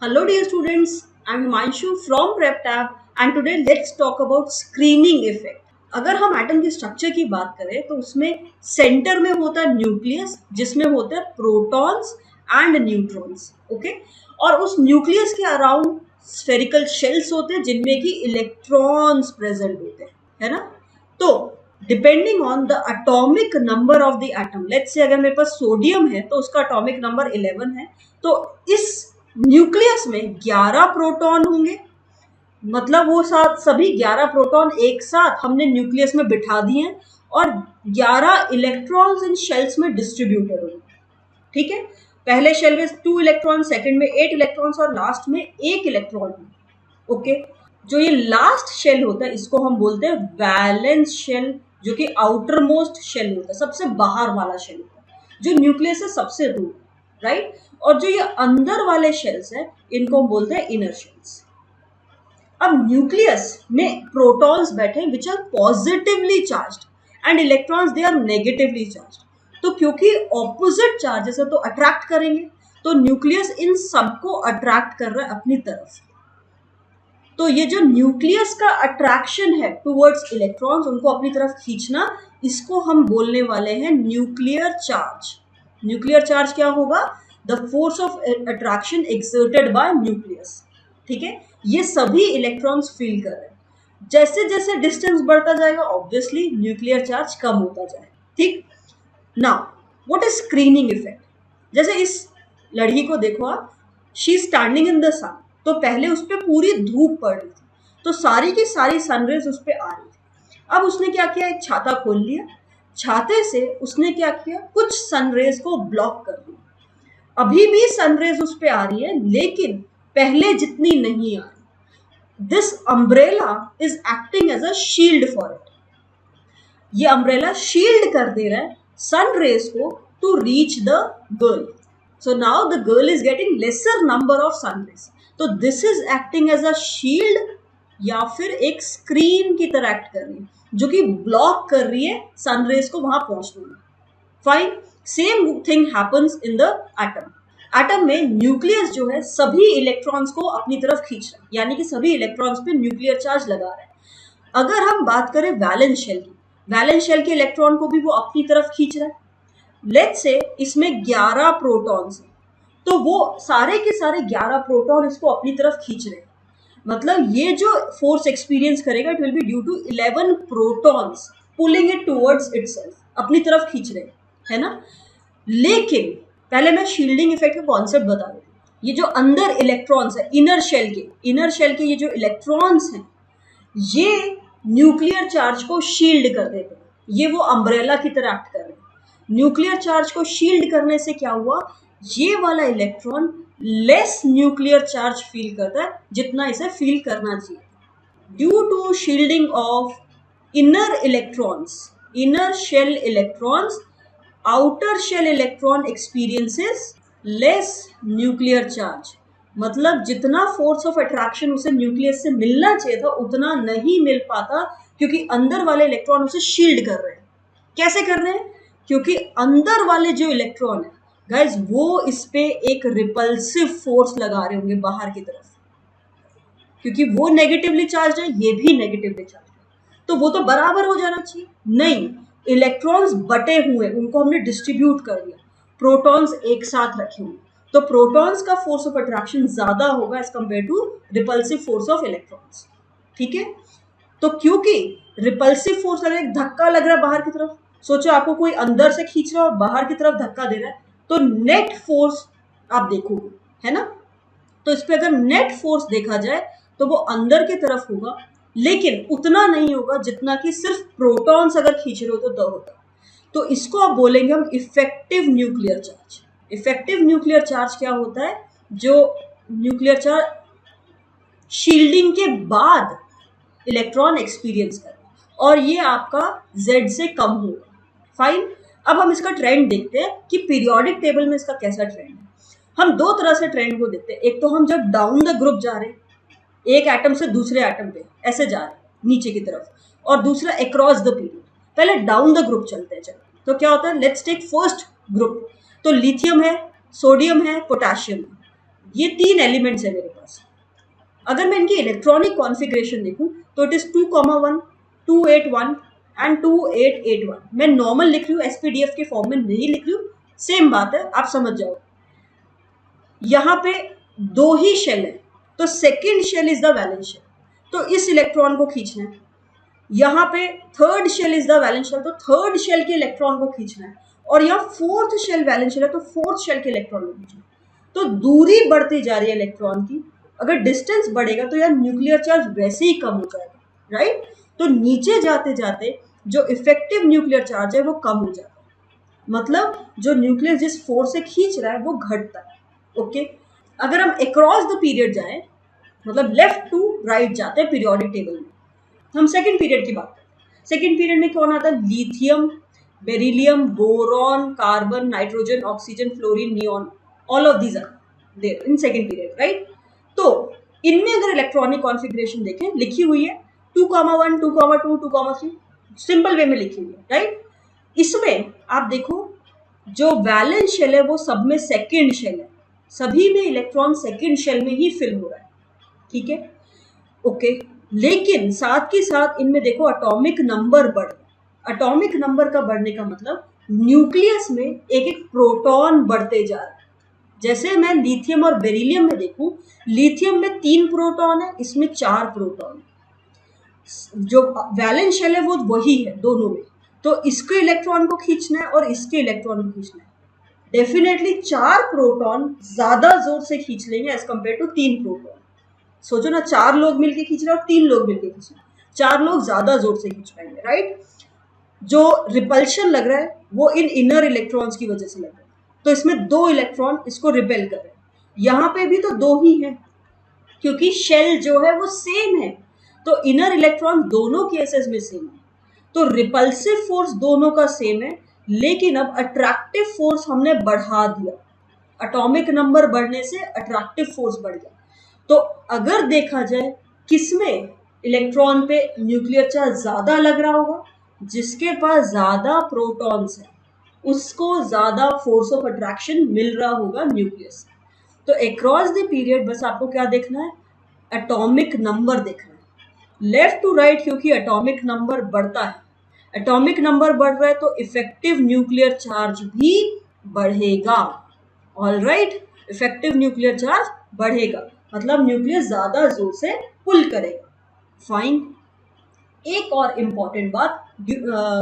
Hello dear students, I am Himanshu from PrepTab and today let's talk about screening effect. अगर हम atom की structure की बात करें तो उसमें सेंटर में होता है न्यूक्लियस जिसमें होते हैं प्रोटॉन्स एंड न्यूट्रॉन्स, ओके। और उस न्यूक्लियस के अराउंड स्फेरिकल शेल्स होते हैं जिनमें कि इलेक्ट्रॉन्स प्रेजेंट होते हैं, है ना। तो depending on the atomic number of the atom, let's say अगर मेरे पास सोडियम है तो उसका एटॉमिक नंबर 11 है, तो इस न्यूक्लियस में 11 प्रोटॉन होंगे। मतलब वो साथ सभी 11 प्रोटॉन एक साथ हमने न्यूक्लियस में बिठा दिए हैं और 11 इलेक्ट्रॉन्स इन शेल्स में डिस्ट्रीब्यूटेड होंगे, ठीक है। पहले शेल में 2 इलेक्ट्रॉन, सेकंड में 8 इलेक्ट्रॉन्स और लास्ट में 1 इलेक्ट्रॉन, ओके। जो ये लास्ट शेल होता है इसको हम बोलते हैं वैलेंस शेल, जो कि आउटर मोस्ट शेल होता है, सबसे बाहर वाला शेल होता है जो न्यूक्लियस से सबसे दूर, राइट। और जो ये अंदर वाले शेल्स है इनको हम बोलते हैं इनर शेल्स। अब न्यूक्लियस में प्रोटॉन्स बैठे which are positively charged and electrons they are negatively charged. तो क्योंकि ऑपोजिट चार्जेस है तो अट्रैक्ट करेंगे, तो न्यूक्लियस इन सबको अट्रैक्ट कर रहा है अपनी तरफ। तो ये जो न्यूक्लियस का अट्रैक्शन है टुवर्ड्स इलेक्ट्रॉन्स, उनको अपनी तरफ खींचना, इसको हम बोलने वाले हैं न्यूक्लियर चार्ज। न्यूक्लियर चार्ज क्या होगा? The force of attraction exerted by nucleus, ठीक है। ये सभी इलेक्ट्रॉन्स फील कर रहे हैं। जैसे जैसे डिस्टेंस बढ़ता जाएगा ऑब्वियसली न्यूक्लियर चार्ज कम होता जाएगा, ठीक। Now what is screening effect? जैसे इस लड़की को देखो आप, she is standing in the sun, तो पहले उस पर पूरी धूप पड़ रही थी, तो सारी की सारी सनरेज उस पर आ रही थी। अब उसने क्या किया, एक छाता खोल लिया, छाते से उसने क्या किया, कुछ सनरेज को ब्लॉक कर दिया। अभी भी सनरेज उस पर आ रही है लेकिन पहले जितनी नहीं आ रही। This umbrella is acting as a shield for it. ये अम्ब्रेला शील्ड कर दे रहा है सन रेज को to reach the girl. So now the girl is getting lesser number of sun rays. तो this is acting as a shield या फिर एक स्क्रीन की तरह एक्ट कर रही है जो कि ब्लॉक कर रही है सन रेज को वहां पहुंचने में। Fine, same thing happens in the atom. Atom में न्यूक्लियस जो है सभी इलेक्ट्रॉन्स को अपनी तरफ खींच रहा है, यानी कि सभी इलेक्ट्रॉन्स पे न्यूक्लियर चार्ज लगा रहा है। अगर हम बात करें वैलेंस शेल की, वैलेंस शेल के इलेक्ट्रॉन को भी वो अपनी तरफ खींच रहा है। लेट्स से इसमें 11 प्रोटॉन्स हैं, तो वो सारे के सारे 11 प्रोटॉन इसको अपनी तरफ खींच रहे हैं। मतलब ये जो फोर्स एक्सपीरियंस करेगा it will be due to 11 protons pulling it towards itself, अपनी तरफ खींच रहे हैं, है ना। लेकिन पहले मैं शील्डिंग इफेक्ट का कॉन्सेप्ट बता रही हूँ। ये जो अंदर इलेक्ट्रॉन्स है इनर शेल के ये जो इलेक्ट्रॉन्स हैं ये न्यूक्लियर चार्ज को शील्ड कर देते हैं, ये वो अम्ब्रेला की तरह एक्ट कर रहे हैं। न्यूक्लियर चार्ज को शील्ड करने से क्या हुआ, ये वाला electron less nuclear charge feel करता है जितना इसे फील करना चाहिए। Due to shielding of inner electrons, inner shell electrons, outer shell electron experiences less nuclear charge. मतलब जितना फोर्स ऑफ अट्रैक्शन उसे न्यूक्लियस से मिलना चाहिए था उतना नहीं मिल पाता, क्योंकि अंदर वाले इलेक्ट्रॉन उसे शील्ड कर रहे हैं। कैसे कर रहे हैं? क्योंकि अंदर वाले जो इलेक्ट्रॉन है गाइज वो इस पे एक रिपल्सिव फोर्स लगा रहे होंगे बाहर की तरफ, क्योंकि वो नेगेटिवली चार्ज है ये भी नेगेटिवली चार्ज है, तो वो तो बराबर हो जाना चाहिए। नहीं, इलेक्ट्रॉन्स बटे हुए, उनको हमने डिस्ट्रीब्यूट कर दिया, प्रोटॉन्स एक साथ रखे हुए, तो प्रोटॉन्स का फोर्स ऑफ अट्रैक्शन ज्यादा होगा as compare to repulsive force of electrons, ठीक है। तो क्योंकि रिपल्सिव फोर्स लग रहा है, धक्का लग रहा है बाहर की तरफ, सोचो आपको कोई अंदर से खींच रहा है और बाहर की तरफ धक्का दे रहा है, तो नेट फोर्स आप देखोगे, है ना। तो इस पे अगर नेट फोर्स देखा जाए तो वो अंदर की तरफ होगा, लेकिन उतना नहीं होगा जितना कि सिर्फ प्रोटॉन्स अगर खींच रहे हो तो होता। तो इसको आप बोलेंगे हम effective nuclear charge. Effective nuclear charge क्या होता है? जो न्यूक्लियर चार्ज शील्डिंग के बाद इलेक्ट्रॉन एक्सपीरियंस कर, और ये आपका Z से कम होगा। फाइन, अब हम इसका ट्रेंड देखते हैं कि पीरियोडिक टेबल में इसका कैसा ट्रेंड है। हम दो तरह से ट्रेंड को देखते हैं, एक तो हम जब डाउन द ग्रुप जा रहे हैं, एक एटम से दूसरे एटम पे ऐसे जा रहे हैं नीचे की तरफ, और दूसरा अक्रॉस द पीरियड। पहले डाउन द ग्रुप चलते हैं, चलो तो क्या होता है, लेट्स टेक फर्स्ट ग्रुप। तो लिथियम है, सोडियम है, पोटेशियम है। ये 3 एलिमेंट्स है मेरे पास। अगर मैं इनकी इलेक्ट्रॉनिक कॉन्फ़िगरेशन देखूं तो इट इज 2,1, 281 एंड 2881। मैं नॉर्मल लिख रही हूँ, एसपीडीएफ के फॉर्म में नहीं लिख रही हूँ, सेम बात है, आप समझ जाओ। यहाँ पे 2 ही शेल है, तो second shell is the valence shell, तो इस इलेक्ट्रॉन को खींचना है। यहाँ पे third shell is the valence shell, तो थर्ड शेल के इलेक्ट्रॉन को खींचना है। और यहाँ फोर्थ शेल वैलेंस शेल है, तो फोर्थ शेल के इलेक्ट्रॉन को खींचना है। तो दूरी बढ़ती जा रही है इलेक्ट्रॉन की। अगर डिस्टेंस बढ़ेगा तो यार न्यूक्लियर चार्ज वैसे ही कम हो जाएगा, राइट। तो नीचे जाते जाते जो इफेक्टिव न्यूक्लियर चार्ज है वो कम हो जाता है, मतलब जो न्यूक्लियस जिस फोर्स से खींच रहा है वो घटता है। ओके, अगर हम अक्रॉस द पीरियड जाएं, मतलब लेफ्ट टू राइट जाते हैं पीरियोडिक टेबल में, हम सेकेंड पीरियड की बात करते हैं। सेकेंड पीरियड में कौन आता है? Lithium, beryllium, boron, carbon, nitrogen, oxygen, fluorine, neon, all of these are there in second period, right. तो इनमें अगर इलेक्ट्रॉनिक कॉन्फ़िगरेशन देखें, लिखी हुई है 2,1, 2,2, 2,3, सिंपल वे में लिखी हुई है, राइट। इसमें आप देखो जो वैलेंस शेल है वो सब में सेकेंड शेल है, सभी में इलेक्ट्रॉन सेकेंड शेल में ही फिल हो रहा है, ठीक है, ओके। लेकिन साथ के साथ इनमें देखो एटॉमिक नंबर बढ़, एटॉमिक नंबर का बढ़ने का मतलब न्यूक्लियस में एक एक प्रोटॉन बढ़ते जा रहा है। जैसे मैं लिथियम और बेरिलियम में देखूं, लिथियम में 3 प्रोटॉन है, इसमें 4 प्रोटॉन। जो वैलेंस शेल है वो वही है दोनों में, तो इसके इलेक्ट्रॉन को खींचना है और इसके इलेक्ट्रॉन को खींचना है। डेफिनेटली 4 प्रोटॉन ज्यादा जोर से खींच लेंगे एज कम्पेयर टू 3 प्रोटॉन। सोचो ना, 4 लोग मिलके खींच रहे हैं और 3 लोग मिलके खींच रहे हैं, 4 लोग ज्यादा जोर से खींच पाएंगे, राइट। जो रिपल्शन लग रहा है वो इन इनर इलेक्ट्रॉन्स की वजह से लग रहा है, तो इसमें 2 इलेक्ट्रॉन इसको रिपेल कर रहे हैं। यहाँ पे भी तो 2 ही है, क्योंकि शेल जो है वो सेम है, तो इनर इलेक्ट्रॉन दोनों केसेस में सेम है, तो रिपल्सिव फोर्स दोनों का सेम है। लेकिन अब अट्रैक्टिव फोर्स हमने बढ़ा दिया, एटॉमिक नंबर बढ़ने से अट्रैक्टिव फोर्स बढ़ गया। तो अगर देखा जाए किसमें इलेक्ट्रॉन पे न्यूक्लियर चार्ज ज्यादा लग रहा होगा, जिसके पास ज्यादा प्रोटॉन्स है उसको ज्यादा फोर्स ऑफ अट्रैक्शन मिल रहा होगा न्यूक्लियस। तो अक्रॉस द पीरियड बस आपको क्या देखना है? एटॉमिक नंबर देखना है, लेफ्ट टू राइट, क्योंकि एटॉमिक नंबर बढ़ता है, एटॉमिक नंबर बढ़ रहा है तो इफेक्टिव न्यूक्लियर चार्ज भी बढ़ेगा। All right, effective nuclear charge बढ़ेगा मतलब न्यूक्लियस ज्यादा जोर से पुल करेगा। फाइन। एक और इम्पॉर्टेंट बात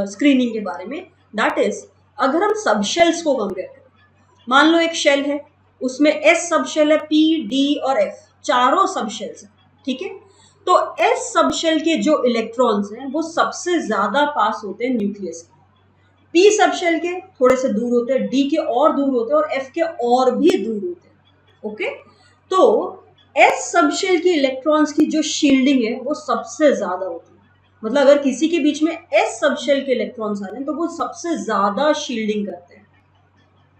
स्क्रीनिंग के बारे में, दैट इज अगर हम सब शेल्स को कंपेयर करें, मान लो एक शेल है, उसमें एस सब शेल है, पी, डी और एफ, चारों सब शेल्स हैं, ठीक है। तो एस सब शेल के जो इलेक्ट्रॉन्स हैं वो सबसे ज्यादा पास होते हैं न्यूक्लियस के, पी सब शेल के थोड़े से दूर होते हैं, डी के और दूर होते हैं और एफ के और भी दूर होते हैं, ओके। तो एस सब शेल की इलेक्ट्रॉन्स की जो शील्डिंग है वो सबसे ज्यादा होती है, मतलब अगर किसी के बीच में एस सब शेल के इलेक्ट्रॉन्स आ रहे हैं तो वो सबसे ज्यादा शील्डिंग करते हैं,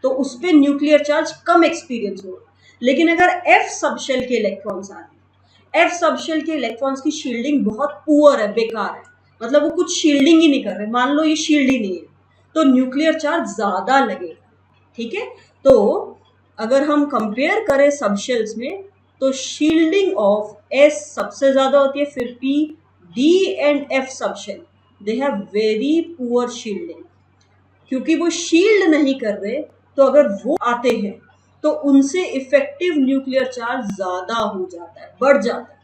तो उस पर न्यूक्लियर चार्ज कम एक्सपीरियंस होगा। लेकिन अगर एफ सब शेल के इलेक्ट्रॉन्स आ रहे हैं, एफ सब शेल के इलेक्ट्रॉन्स की शील्डिंग बहुत पुअर है, बेकार है, मतलब वो कुछ शील्डिंग ही नहीं कर रहे, मान लो ये शील्ड ही नहीं है, तो न्यूक्लियर चार्ज ज्यादा लगेगा, ठीक है। तो अगर हम कंपेयर करें सब शेल्स में तो शील्डिंग ऑफ एस सबसे ज्यादा होती है, फिर P, D and F sub shell they have very poor shielding, क्योंकि वो शील्ड नहीं कर रहे, तो अगर वो आते हैं तो उनसे इफेक्टिव न्यूक्लियर चार्ज ज्यादा हो जाता है, बढ़ जाता है।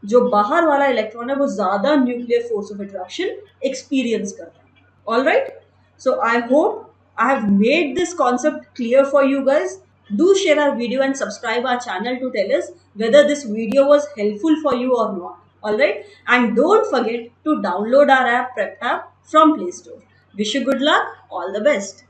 जो बाहर वाला इलेक्ट्रॉन है वो ज्यादा nuclear force of attraction experience करता है। All right, so I hope I have made this concept clear for you guys. Do share our video and subscribe our channel to tell us whether this video was helpful for you or not. Alright, and don't forget to download our app PrepTab from Play Store. Wish you good luck, all the best.